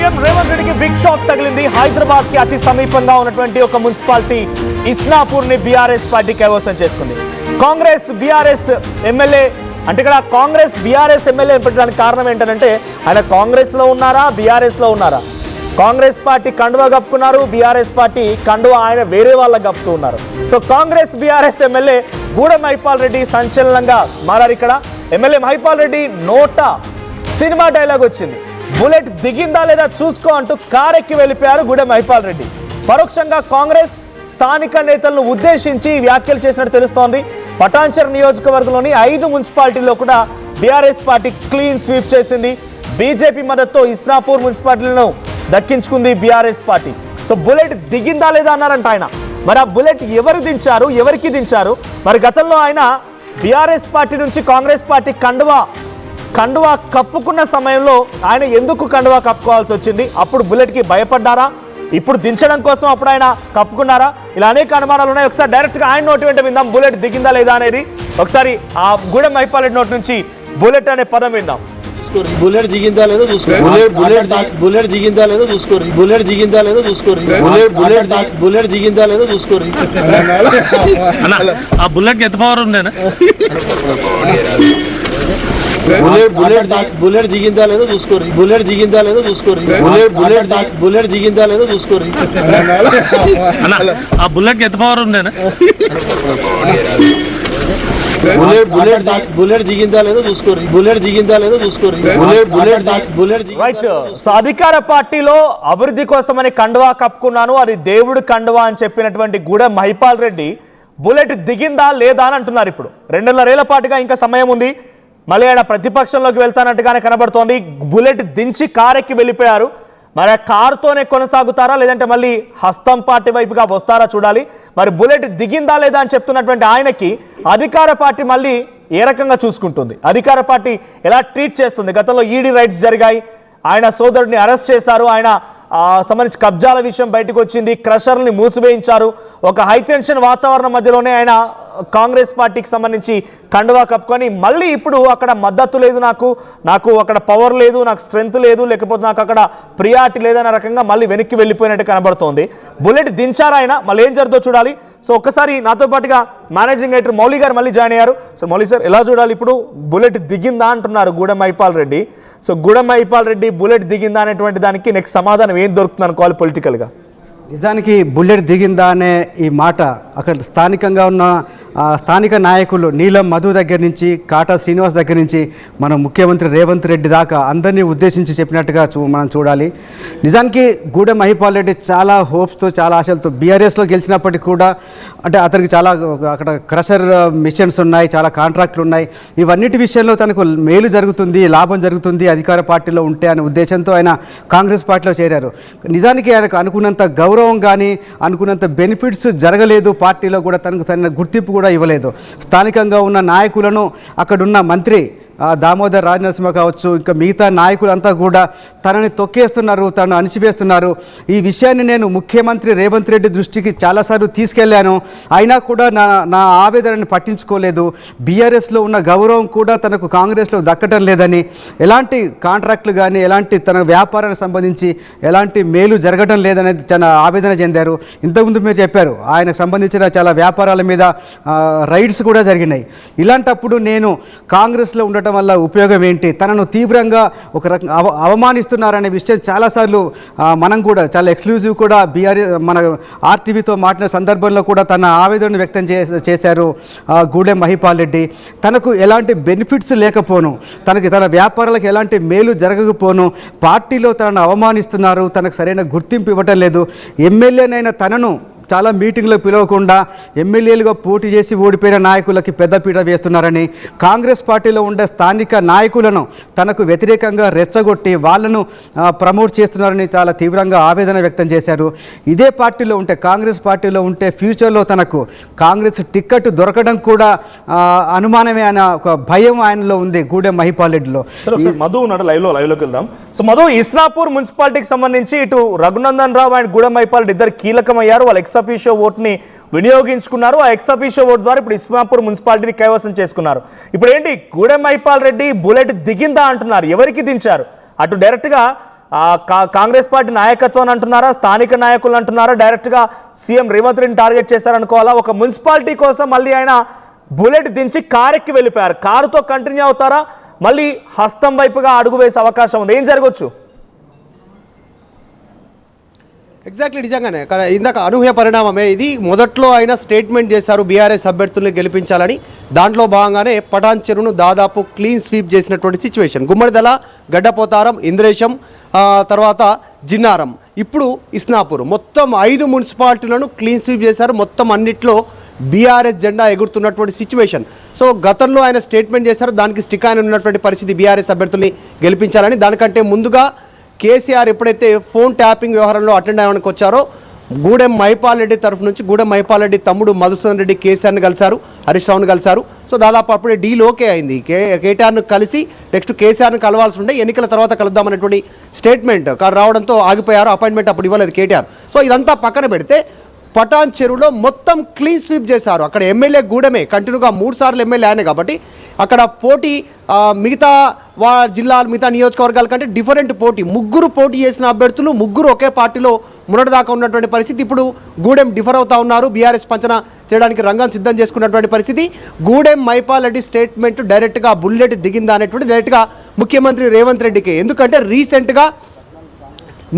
CM Revanth రెడ్డికి big shock తగిలింది. హైదరాబాద్ కి అతి సమీపంగా ఉన్నటువంటి ఒక మున్సిపాలిటీ ఇస్నాపూర్ ని బీఆర్ఎస్ పార్టీ కైవసం చేసుకుంది. కాంగ్రెస్ బీఆర్ఎస్ ఎమ్మెల్యే అంటే ఇక్కడ కాంగ్రెస్ బీఆర్ఎస్ ఎమ్మెల్యే పెట్టడానికి కారణం ఏంటంటే ఆయన కాంగ్రెస్ లో ఉన్నారా బీఆర్ఎస్ లో ఉన్నారా? కాంగ్రెస్ పార్టీ కండువా కప్పుకున్నారు, బీఆర్ఎస్ పార్టీ కండువా ఆయన వేరే వాళ్ళకి కప్పుతూ ఉన్నారు. So Congress BRS MLA Gudem Mahipal Reddy సంచలనంగా మారారు. ఇక్కడ ఎమ్మెల్యే మహిపాల్ రెడ్డి నోట సినిమా డైలాగ్ వచ్చింది. బుల్లెట్ దిగిందా లేదా చూసుకో అంటూ కారెక్కి వెళ్ళిపోయారు గూడెం మహిపాల్ రెడ్డి. పరోక్షంగా కాంగ్రెస్ స్థానిక నేతలను ఉద్దేశించి వ్యాఖ్యలు చేసినట్టు తెలుస్తోంది. పటాన్చెరు నియోజకవర్గంలోని 5 మున్సిపాలిటీల్లో కూడా బీఆర్ఎస్ పార్టీ క్లీన్ స్వీప్ చేసింది. బీజేపీ మద్దతుతో ఇస్నాపూర్ మున్సిపాలిటీలను దక్కించుకుంది బీఆర్ఎస్ పార్టీ. సో బుల్లెట్ దిగిందా లేదా అన్నారంట ఆయన. మరి ఆ బుల్లెట్ ఎవరు దించారు, ఎవరికి దించారు? మరి గతంలో ఆయన బీఆర్ఎస్ పార్టీ నుంచి కాంగ్రెస్ పార్టీ కండువా కప్పుకున్న సమయంలో ఆయన ఎందుకు కండువా కప్పుకోవాల్సి వచ్చింది? అప్పుడు బుల్లెట్కి భయపడ్డారా? ఇప్పుడు దించడం కోసం అప్పుడు ఆయన కప్పుకున్నారా? ఇలా అనేక అనుమానాలు ఉన్నాయి. ఒకసారి డైరెక్ట్గా ఆయన నోటి వెంట విందాం బుల్లెట్ దిగిందా లేదా అనేది. ఒకసారి ఆ గూడెం మహిపాల్ రెడ్డి నోటి నుంచి బుల్లెట్ అనే పదం విందాం. బుల్లెట్ దిగిందా లేదో చూసుకో. బుల్లెట్ దిగిందా లేదో చూసుకోరు. బుల్లెట్ దిగిందా లేదో చూసుకోరు. బుల్లెట్ దిగిందా లేదో చూసుకోరు. ఆ బుల్లెట్ ఎంత పవర్ ఉందేనా? బుల్లెట్ దిగిందా లేదో చూసుకోరు. బుల్లెట్ దిగిందా లేదో చూసుకోరు. బుల్లెట్ దిగిందా లేదో చూసుకోరు. ఆ బుల్లెట్ ఎంత పవర్ ఉందేనా? బుల్లెట్ దిగిందా లేదో చూసుకోరు. బుల్లెట్ దిగిందా లేదో చూసుకోరు. Bullet right. సో అధికార పార్టీలో అభివృద్ధి కోసమని కండువా కప్పుకున్నాను, అది దేవుడు కండువా అని చెప్పినటువంటి గూడెం మహిపాల్ రెడ్డి బుల్లెట్ దిగిందా లేదా అని అంటున్నారు. ఇప్పుడు 2.5 పాటుగా ఇంకా సమయం ఉంది. మళ్ళీ ఆయన ప్రతిపక్షంలోకి వెళ్తానట్టుగానే కనబడుతోంది. బుల్లెట్ దించి కారెక్కి వెళ్ళిపోయారు. మరి ఆ కారుతోనే కొనసాగుతారా లేదంటే మళ్ళీ హస్తం పార్టీ వైపుగా వస్తారా చూడాలి. మరి బుల్లెట్ దిగిందా లేదా అని చెప్తున్నటువంటి ఆయనకి అధికార పార్టీ మళ్ళీ ఏ రకంగా చూసుకుంటుంది, అధికార పార్టీ ఎలా ట్రీట్ చేస్తుంది? గతంలో ఈడీ రైట్స్ జరిగాయి, ఆయన సోదరుడిని అరెస్ట్ చేశారు, ఆయన సంబంధించి కబ్జాల విషయం బయటకు వచ్చింది, క్రషర్ని మూసివేయించారు. ఒక హైటెన్షన్ వాతావరణం మధ్యలోనే ఆయన కాంగ్రెస్ పార్టీకి సంబంధించి కండువా కప్పుకొని మళ్ళీ ఇప్పుడు అక్కడ మద్దతు లేదు, నాకు అక్కడ పవర్ లేదు, నాకు స్ట్రెంగ్త్ లేదు, లేకపోతే నాకు అక్కడ ప్రియారిటీ లేదన్న రకంగా మళ్ళీ వెనక్కి వెళ్ళిపోయినట్టు కనబడుతోంది. బుల్లెట్ దించారా ఆయన, మళ్ళీ ఏం జరుగుతుందో చూడాలి. సో ఒక్కసారి నాతో పాటుగా మేనేజింగ్ ఎడిటర్ మౌలి గారు మళ్ళీ జాయిన్ అయ్యారు. సో మౌలి సార్, ఎలా చూడాలి? ఇప్పుడు బుల్లెట్ దిగిందా అంటున్నారు గూడెం మహిపాల్ రెడ్డి. సో గూడెం మహిపాల్ రెడ్డి బుల్లెట్ దిగిందా అనేటువంటి దానికి నెక్స్ట్ సమాధానం ఏం దొరుకుతుంది అనుకోవాలి పొలిటికల్గా? నిజానికి బుల్లెట్ దిగిందా అనే ఈ మాట అక్కడ స్థానికంగా ఉన్న స్థానిక నాయకులు నీలం మధు దగ్గర నుంచి కాటా శ్రీనివాస్ దగ్గర నుంచి మన ముఖ్యమంత్రి రేవంత్ రెడ్డి దాకా అందరినీ ఉద్దేశించి చెప్పినట్టుగా మనం చూడాలి. నిజానికి గూడెం మహిపాల్ రెడ్డి చాలా హోప్స్తో చాలా ఆశలతో బీఆర్ఎస్లో గెలిచినప్పటికీ కూడా అంటే అతనికి చాలా అక్కడ క్రషర్ మిషన్స్ ఉన్నాయి, చాలా కాంట్రాక్ట్లు ఉన్నాయి, ఇవన్నిటి విషయంలో తనకు మేలు జరుగుతుంది, లాభం జరుగుతుంది అధికార పార్టీలో ఉంటే అనే ఉద్దేశంతో ఆయన కాంగ్రెస్ పార్టీలో చేరారు. నిజానికి ఆయనకు అనుకున్నంత గౌరవం కానీ అనుకున్నంత బెనిఫిట్స్ జరగలేదు, పార్టీలో కూడా తనకు తన గుర్తింపు కూడా ఇవ్వలేదు. స్థానికంగా ఉన్న నాయకులను అక్కడున్న మంత్రి దామోదర్ రాజనరసింహ కావచ్చు, ఇంకా మిగతా నాయకులంతా కూడా తనని తొక్కేస్తున్నారు, తనను అణిచివేస్తున్నారు. ఈ విషయాన్ని నేను ముఖ్యమంత్రి రేవంత్ రెడ్డి దృష్టికి చాలాసార్లు తీసుకెళ్లాను, అయినా కూడా నా ఆవేదనని పట్టించుకోలేదు. బీఆర్ఎస్లో ఉన్న గౌరవం కూడా తనకు కాంగ్రెస్లో దక్కటం లేదని, ఎలాంటి కాంట్రాక్టులు కానీ ఎలాంటి తన వ్యాపారానికి సంబంధించి ఎలాంటి మేలు జరగడం లేదనేది చాలా ఆవేదన చెందారు. ఇంతకుముందు మీరు చెప్పారు ఆయనకు సంబంధించిన చాలా వ్యాపారాల మీద రైడ్స్ కూడా జరిగినాయి. ఇలాంటప్పుడు నేను కాంగ్రెస్లో ఉండటం వల్ల ఉపయోగం ఏంటి, తనను తీవ్రంగా ఒక రకంగా అవమానిస్తున్నారనే విషయం చాలాసార్లు మనం కూడా చాలా ఎక్స్క్లూజివ్ కూడా మన ఆర్టీవీతో మాట్లాడిన సందర్భంలో కూడా తన ఆవేదనను వ్యక్తం చేశారు గూడెం మహిపాల్ రెడ్డి. తనకు ఎలాంటి బెనిఫిట్స్ లేకపోను, తన వ్యాపారాలకు ఎలాంటి మేలు జరగకపోను, పార్టీలో తనను అవమానిస్తున్నారు, తనకు సరైన గుర్తింపు ఇవ్వటం లేదు. ఎమ్మెల్యేనైనా తనను చాలా మీటింగ్లకు పిలవకుండా ఎమ్మెల్యేలుగా పోటీ చేసి ఓడిపోయిన నాయకులకి పెద్దపీట వేస్తున్నారని, కాంగ్రెస్ పార్టీలో ఉండే స్థానిక నాయకులను తనకు వ్యతిరేకంగా రెచ్చగొట్టి వాళ్ళను ప్రమోట్ చేస్తున్నారని చాలా తీవ్రంగా ఆవేదన వ్యక్తం చేశారు. ఇదే పార్టీలో ఉంటే, కాంగ్రెస్ పార్టీలో ఉంటే ఫ్యూచర్లో తనకు కాంగ్రెస్ టికెట్ దొరకడం కూడా అనుమానమే అనే ఒక భయం ఆయనలో ఉంది గూడెం మహిపాల్ రెడ్డిలో. మధు ఉన్నాడు లైవ్లోకి వెళ్దాం. సో మధు, ఇస్నాపూర్ మున్సిపాలిటీకి సంబంధించి ఇటు రఘునందన్ రావు అండ్ గూడెం మహిపాల్ రెడ్డి ఇద్దరు కీలకమయ్యారు. వాళ్ళ ఎక్స్-అఫీషియో ఓట్ని వినియోగించుకున్నారు. ఆ ఎక్స్-అఫీషియో ఓట్ ద్వారా ఇప్పుడు ఇస్నాపూర్ మున్సిపాలిటీని కైవసం చేసుకున్నారు. ఇప్పుడు ఏంటి, గూడెం మహిపాల్ రెడ్డి బుల్లెట్ దిగిందా అంటున్నారు, ఎవరికి దించారు? అటు డైరెక్ట్గా కాంగ్రెస్ పార్టీ నాయకత్వం అంటున్నారా, స్థానిక నాయకులు అంటున్నారా, డైరెక్ట్గా సీఎం రేవంత్ రెడ్డిని టార్గెట్ చేశారనుకోవాలా? ఒక మున్సిపాలిటీ కోసం మళ్ళీ ఆయన బుల్లెట్ దించి కారెక్కి వెళ్ళిపోయారు. కారుతో కంటిన్యూ అవుతారా, మళ్ళీ హస్తం వైపుగా అడుగు వేసే అవకాశం ఉంది? ఏం జరగవచ్చు? ఎగ్జాక్ట్లీ, నిజంగానే ఇందాక అనూహ్య పరిణామమే ఇది. మొదట్లో ఆయన స్టేట్మెంట్ చేశారు బీఆర్ఎస్ అభ్యర్థుల్ని గెలిపించాలని. దాంట్లో భాగంగానే పటాన్ చెరువును దాదాపు క్లీన్ స్వీప్ చేసినటువంటి సిచ్యువేషన్. గుమ్మడిదల, గడ్డపోతారం, ఇంద్రేశం, తర్వాత జిన్నారం, ఇప్పుడు ఇస్నాపూర్, మొత్తం 5 మున్సిపాలిటీలను క్లీన్ స్వీప్ చేశారు. మొత్తం అన్నిట్లో బీఆర్ఎస్ జెండా ఎగురుతున్నటువంటి సిచ్యువేషన్. సో గతంలో ఆయన స్టేట్మెంట్ చేశారు, దానికి స్టిక్ ఆయన ఉన్నటువంటి పరిస్థితి బీఆర్ఎస్ అభ్యర్థుల్ని గెలిపించాలని. దానికంటే ముందుగా కేసీఆర్ ఎప్పుడైతే ఫోన్ ట్యాపింగ్ వ్యవహారంలో అటెండ్ అవ్వడానికి వచ్చారో, గూడెం మహిపాల్ రెడ్డి తరఫు నుంచి గూడెం మహిపాల్ రెడ్డి తమ్ముడు మధుసూదన్ రెడ్డి కేసీఆర్ని కలిశారు, హరీష్ రావుని కలిశారు. సో దాదాపు అప్పుడే డీల్ ఓకే అయింది. కేటీఆర్ను కలిసి నెక్స్ట్ కేసీఆర్ని కలవాల్సి ఉండే, ఎన్నికల తర్వాత కలుద్దామనేటువంటి స్టేట్మెంట్ రావడంతో ఆగిపోయారు. అపాయింట్మెంట్ అప్పుడు ఇవ్వలేదు కేటీఆర్. సో ఇదంతా పక్కన పెడితే పటాన్ చెరువులో మొత్తం క్లీన్ స్వీప్ చేశారు. అక్కడ ఎమ్మెల్యే గూడెమే, కంటిన్యూగా 3 సార్లు ఎమ్మెల్యే ఆయన కాబట్టి అక్కడ పోటీ మిగతా జిల్లాలు, మిగతా నియోజకవర్గాల కంటే డిఫరెంట్ పోటీ. 3 పోటీ చేసిన అభ్యర్థులు 3 ఒకే పార్టీలో మొన్నటిదాకా ఉన్నటువంటి పరిస్థితి. ఇప్పుడు గూడెం డిఫర్ అవుతా ఉన్నారు. బీఆర్ఎస్ పంచన చేయడానికి రంగం సిద్ధం చేసుకున్నటువంటి పరిస్థితి. గూడెం మహిపాల్ రెడ్డి స్టేట్మెంట్ డైరెక్ట్గా బుల్లెట్ దిగిందా అనేటువంటి డైరెక్ట్గా ముఖ్యమంత్రి రేవంత్ రెడ్డికి. ఎందుకంటే రీసెంట్గా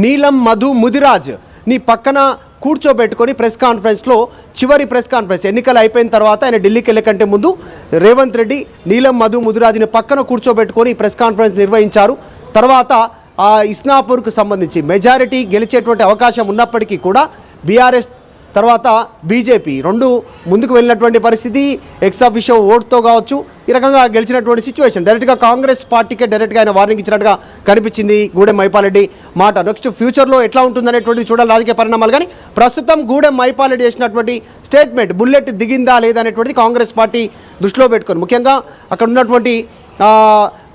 నీలం మధు ముదిరాజ్ నీ పక్కన కూర్చోబెట్టుకొని ప్రెస్ కాన్ఫరెన్స్లో, చివరి ప్రెస్ కాన్ఫరెన్స్ ఎన్నికలు అయిపోయిన తర్వాత ఆయన ఢిల్లీకి వెళ్ళే కంటే ముందు రేవంత్ రెడ్డి నీలం మధు ముదిరాజ్ని పక్కన కూర్చోబెట్టుకొని ప్రెస్ కాన్ఫరెన్స్ నిర్వహించారు. తర్వాత ఇస్నాపూర్కు సంబంధించి మెజారిటీ గెలిచేటువంటి అవకాశం ఉన్నప్పటికీ కూడా బీఆర్ఎస్ తర్వాత బీజేపీ 2 ముందుకు వెళ్ళినటువంటి పరిస్థితి. ఎక్సాఫిషియో ఓట్తో కావచ్చు ఈ రకంగా గెలిచినటువంటి సిచ్యువేషన్. డైరెక్ట్గా కాంగ్రెస్ పార్టీకే డైరెక్ట్గా ఆయన వార్నింగ్ ఇచ్చినట్టుగా కనిపించింది గూడెం మహిపాల్ రెడ్డి మాట. నెక్స్ట్ ఫ్యూచర్లో ఎట్లా ఉంటుందనేటువంటిది చూడాలి, రాజకీయ పరిణామాలు. కానీ ప్రస్తుతం గూడెం మహిపాల్ రెడ్డి చేసినటువంటి స్టేట్మెంట్ బుల్లెట్ దిగిందా లేదా అనేటువంటిది కాంగ్రెస్ పార్టీ దృష్టిలో పెట్టుకొని, ముఖ్యంగా అక్కడ ఉన్నటువంటి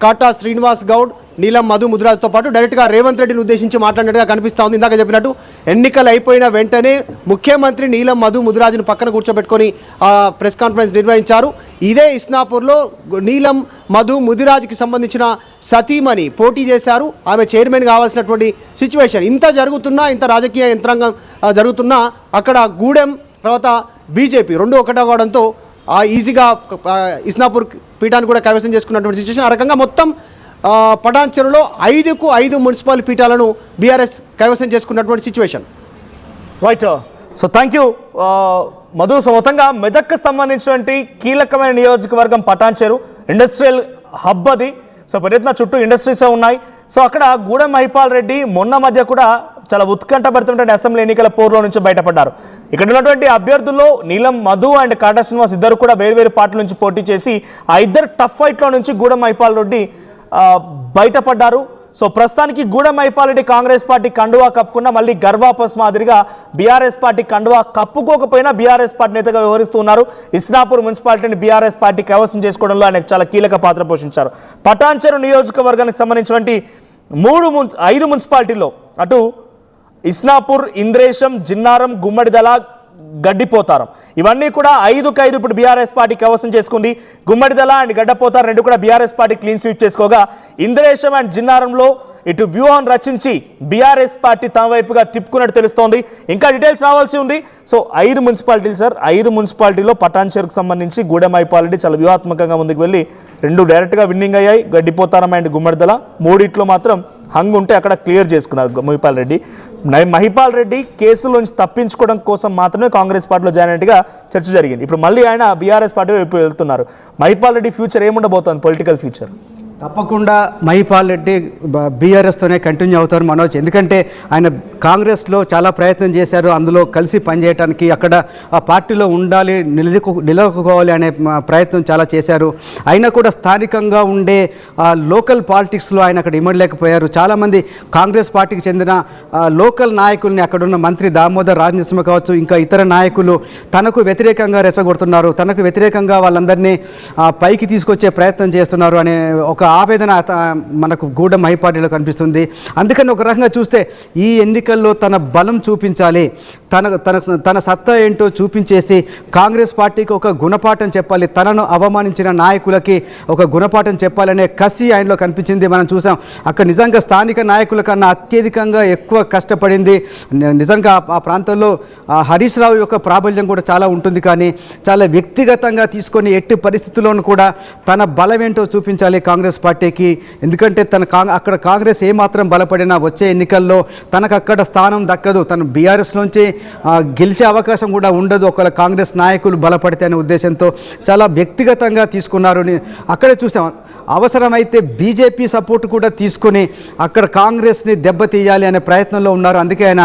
కాటా శ్రీనివాస్ గౌడ్, నీలం మధు ముదిరాజ్తో పాటు డైరెక్ట్గా రేవంత్ రెడ్డిని ఉద్దేశించి మాట్లాడినట్టుగా కనిపిస్తూ ఉంది. ఇందాక చెప్పినట్టు ఎన్నికలు అయిపోయిన వెంటనే ముఖ్యమంత్రి నీలం మధు ముదిరాజ్ను పక్కన కూర్చోబెట్టుకొని ప్రెస్ కాన్ఫరెన్స్ నిర్వహించారు. ఇదే ఇస్నాపూర్లో నీలం మధు ముదిరాజ్కి సంబంధించిన సతీమణి పోటీ చేశారు. ఆమె చైర్మన్ కావాల్సినటువంటి సిచ్యువేషన్. ఇంత జరుగుతున్నా, ఇంత రాజకీయ యంత్రాంగం జరుగుతున్నా అక్కడ గూడెం తర్వాత బీజేపీ 2 ఒకటే కావడంతో ఈజీగా ఇస్నాపూర్ పీఠాన్ని కూడా కైవసం చేసుకున్నటువంటి సిచ్యువేషన్. ఆ రకంగా మొత్తం పటాన్ చెరువులో 5కు 5 మున్సిపల్ పీఠాలను బీఆర్ఎస్ కైవసం చేసుకున్నటువంటి situation. Right. So thank you Madhu. So మొత్తంగా మెదక్కు సంబంధించినటువంటి కీలకమైన నియోజకవర్గం పటాన్ చెరువు, ఇండస్ట్రియల్ హబ్ అది. సో పెద్దన చుట్టూ ఇండస్ట్రీస్ ఉన్నాయి. సో అక్కడ గూడెం మహిపాల్ రెడ్డి మొన్న మధ్య కూడా చాలా ఉత్కంఠభరితమైనటువంటి అసెంబ్లీ ఎన్నికల పోరులో నుంచి బయటపడ్డారు. ఇక్కడ ఉన్నటువంటి అభ్యర్థుల్లో నీలం మధు అండ్ కాటా శ్రీనివాస్ ఇద్దరు కూడా వేరు పార్టీల నుంచి పోటీ చేసి ఆ ఇద్దరు టఫ్ ఫైట్లో నుంచి గూడెం మహిపాల్ రెడ్డి బయటపడ్డారు. సో ప్రస్తుతానికి గూడెం మహిపాల్ రెడ్డి కాంగ్రెస్ పార్టీ కండువా కప్పుకున్నా మళ్ళీ గర్వాపస్ మాదిరిగా బీఆర్ఎస్ పార్టీ కండువా కప్పుకోకపోయినా బీఆర్ఎస్ పార్టీ నేతగా వ్యవహరిస్తున్నారు. ఇస్నాపూర్ మున్సిపాలిటీని బీఆర్ఎస్ పార్టీ కైవసం చేసుకోవడంలో ఆయన చాలా కీలక పాత్ర పోషించారు. పటాన్ చెరువు నియోజకవర్గానికి సంబంధించినటువంటి 5 మున్సిపాలిటీల్లో అటు ఇస్నాపూర్, ఇంద్రేశం, జిన్నారం, గుమ్మడిదల, గడ్డిపోతారం ఇవన్నీ కూడా 5కు 5 ఇప్పుడు బీఆర్ఎస్ పార్టీ కైవసం చేసుకుంది. గుమ్మడిదల అండ్ గడ్డపోతారం 2 కూడా బీఆర్ఎస్ పార్టీ క్లీన్ స్వీప్ చేసుకోగా, ఇంద్రేశం అండ్ జిన్నారంలో ఇటు వ్యూహం రచించి బీఆర్ఎస్ పార్టీ తమ వైపుగా తిప్పుకున్నట్టు తెలుస్తోంది. ఇంకా డీటెయిల్స్ రావాల్సి ఉంది. సో 5 మున్సిపాలిటీలు సార్, 5 మున్సిపాలిటీలో పటాన్ చెరువుకు సంబంధించి గూడెం మహిపాల్ రెడ్డి చాలా వ్యూహాత్మకంగా ముందుకు వెళ్ళి 2 డైరెక్ట్గా విన్నింగ్ అయ్యాయి. గడ్డిపోతారం అండ్ గుమ్మడిదల 3 మాత్రం హంగ్ ఉంటే అక్కడ క్లియర్ చేసుకున్నారు మహిపాల్ రెడ్డి. మహిపాల్ రెడ్డి కేసులోంచి తప్పించుకోవడం కోసం మాత్రమే కాంగ్రెస్ పార్టీలో జాయిన్ అయినట్టుగా చర్చ జరిగింది. ఇప్పుడు మళ్ళీ ఆయన బీఆర్ఎస్ పార్టీ వైపు వెళ్తున్నారు. మహిపాల్ రెడ్డి ఫ్యూచర్ ఏముండబోతోంది, పొలిటికల్ ఫ్యూచర్? తప్పకుండా మహిపాల్ రెడ్డి బీఆర్ఎస్తోనే కంటిన్యూ అవుతారు మనోజ్. ఎందుకంటే ఆయన కాంగ్రెస్లో చాలా ప్రయత్నం చేశారు, అందులో కలిసి పనిచేయడానికి, అక్కడ ఆ పార్టీలో ఉండాలి, నిలదొక్కుకోవాలి అనే ప్రయత్నం చాలా చేశారు. అయినా కూడా స్థానికంగా ఉండే లోకల్ పాలిటిక్స్లో ఆయన అక్కడ ఇమ్మడలేకపోయారు. చాలామంది కాంగ్రెస్ పార్టీకి చెందిన లోకల్ నాయకుల్ని, అక్కడున్న మంత్రి దామోదర్ రాజనరసింహ కావచ్చు, ఇంకా ఇతర నాయకులు తనకు వ్యతిరేకంగా రెచ్చగొడుతున్నారు, తనకు వ్యతిరేకంగా వాళ్ళందరినీ పైకి తీసుకొచ్చే ప్రయత్నం చేస్తున్నారు అనే ఒక ఆవేదన మనకు గూడెం మహిపాల్ రెడ్డిలో కనిపిస్తుంది. అందుకని ఒక రకంగా చూస్తే ఈ ఎన్నికల్లో తన బలం చూపించాలి, తన సత్తా ఏంటో చూపించేసి కాంగ్రెస్ పార్టీకి ఒక గుణపాఠం చెప్పాలి, తనను అవమానించిన నాయకులకి ఒక గుణపాఠం చెప్పాలనే కసి ఆయనలో కనిపించింది. మనం చూసాం అక్కడ నిజంగా స్థానిక నాయకుల కన్నా అత్యధికంగా ఎక్కువ కష్టపడింది. నిజంగా ఆ ప్రాంతంలో హరీష్ రావు యొక్క ప్రాబల్యం కూడా చాలా ఉంటుంది, కానీ చాలా వ్యక్తిగతంగా తీసుకొని ఎట్టి పరిస్థితుల్లోనూ కూడా తన బలం ఏంటో చూపించాలి కాంగ్రెస్ పార్టీకి. ఎందుకంటే అక్కడ కాంగ్రెస్ ఏమాత్రం బలపడినా వచ్చే ఎన్నికల్లో తనకు అక్కడ స్థానం దక్కదు, తను బీఆర్ఎస్ నుంచి గెలిచే అవకాశం కూడా ఉండదు ఒకవేళ కాంగ్రెస్ నాయకులు బలపడితే అనే ఉద్దేశంతో చాలా వ్యక్తిగతంగా తీసుకున్నారు. అక్కడే చూసాం అవసరమైతే బీజేపీ సపోర్ట్ కూడా తీసుకొని అక్కడ కాంగ్రెస్ని దెబ్బతీయాలి అనే ప్రయత్నంలో ఉన్నారు. అందుకే ఆయన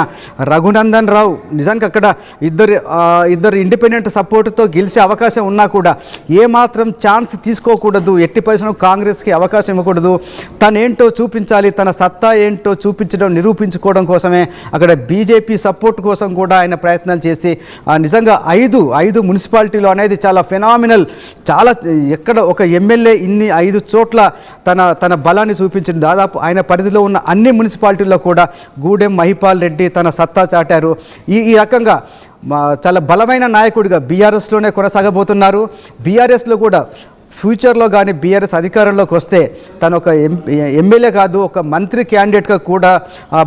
రఘునందన్ రావు నిజానికి అక్కడ ఇద్దరు ఇండిపెండెంట్ సపోర్టుతో గెలిచే అవకాశం ఉన్నా కూడా ఏమాత్రం ఛాన్స్ తీసుకోకూడదు, ఎట్టి పరిస్థితుల్లో కాంగ్రెస్కి అవకాశం ఇవ్వకూడదు, తనేంటో చూపించాలి, తన సత్తా ఏంటో నిరూపించుకోవడం కోసమే అక్కడ బీజేపీ సపోర్ట్ కోసం కూడా ఆయన ప్రయత్నాలు చేసి నిజంగా ఐదు మున్సిపాలిటీలో అనేది చాలా ఫెనామినల్, చాలా ఎక్కడ ఒక ఎమ్మెల్యే ఇన్ని 5 చోట్ల తన బలాన్ని చూపించింది. దాదాపు ఆయన పరిధిలో ఉన్న అన్ని మున్సిపాలిటీల్లో కూడా గూడెం మహిపాల్ రెడ్డి తన సత్తా చాటారు. ఈ రకంగా చాలా బలమైన నాయకుడిగా బీఆర్ఎస్లోనే కొనసాగబోతున్నారు. బీఆర్ఎస్లో కూడా ఫ్యూచర్లో కానీ బీఆర్ఎస్ అధికారంలోకి వస్తే తను ఒక ఎమ్మెల్యే కాదు, ఒక మంత్రి క్యాండిడేట్గా కూడా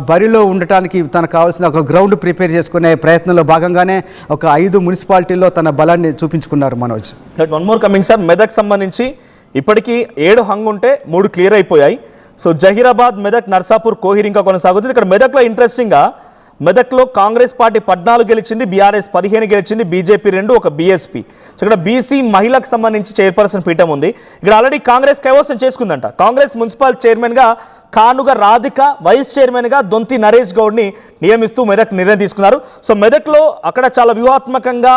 బరిలో ఉండటానికి తనకు కావాల్సిన ఒక గ్రౌండ్ ప్రిపేర్ చేసుకునే ప్రయత్నంలో భాగంగానే ఒక 5 మున్సిపాలిటీల్లో తన బలాన్ని చూపించుకున్నారు. Manoj one more coming sir, Medak సంబంధించి ఇప్పటికీ 7 హంగ్ ఉంటే 3 క్లియర్ అయిపోయాయి. సో జహీరాబాద్, మెదక్, నర్సాపూర్, కోహిర్ ఇంకా కొనసాగుతుంది. ఇక్కడ మెదక్లో ఇంట్రెస్టింగ్గా మెదక్లో కాంగ్రెస్ పార్టీ 14 గెలిచింది, బీఆర్ఎస్ 15 గెలిచింది, బీజేపీ 2, ఒక బీఎస్పీ. సో ఇక్కడ బీసీ మహిళకు సంబంధించి చైర్పర్సన్ పీఠం ఉంది. ఇక్కడ ఆల్రెడీ కాంగ్రెస్ కైవసం చేసుకుందంట. కాంగ్రెస్ మున్సిపల్ చైర్మన్గా కానుగ రాధిక, వైస్ చైర్మన్గా దొంతి నరేష్ గౌడ్ని నియమిస్తూ మెదక్ నిర్ణయం తీసుకున్నారు. సో మెదక్లో అక్కడ చాలా వ్యూహాత్మకంగా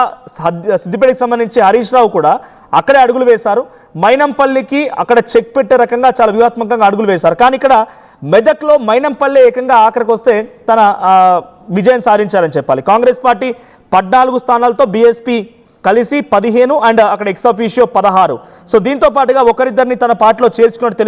సిద్దిపేటకి సంబంధించి హరీష్ రావు కూడా అక్కడే అడుగులు వేశారు. మైనంపల్లికి అక్కడ చెక్ పెట్టే రకంగా చాలా వ్యూహాత్మకంగా అడుగులు వేశారు. కానీ ఇక్కడ మెదక్లో మైనంపల్లి ఏకంగా ఆఖరికి వస్తే తన విజయం సాధించారని చెప్పాలి. కాంగ్రెస్ పార్టీ 14 స్థానాలతో బీఎస్పీ కలిసి 15 అండ్ అక్కడ ఎక్స్ అఫీషియో 16. సో దీంతో పాటుగా ఒకరిద్దరిని తన పార్టీలో చేర్చుకున్నట్టు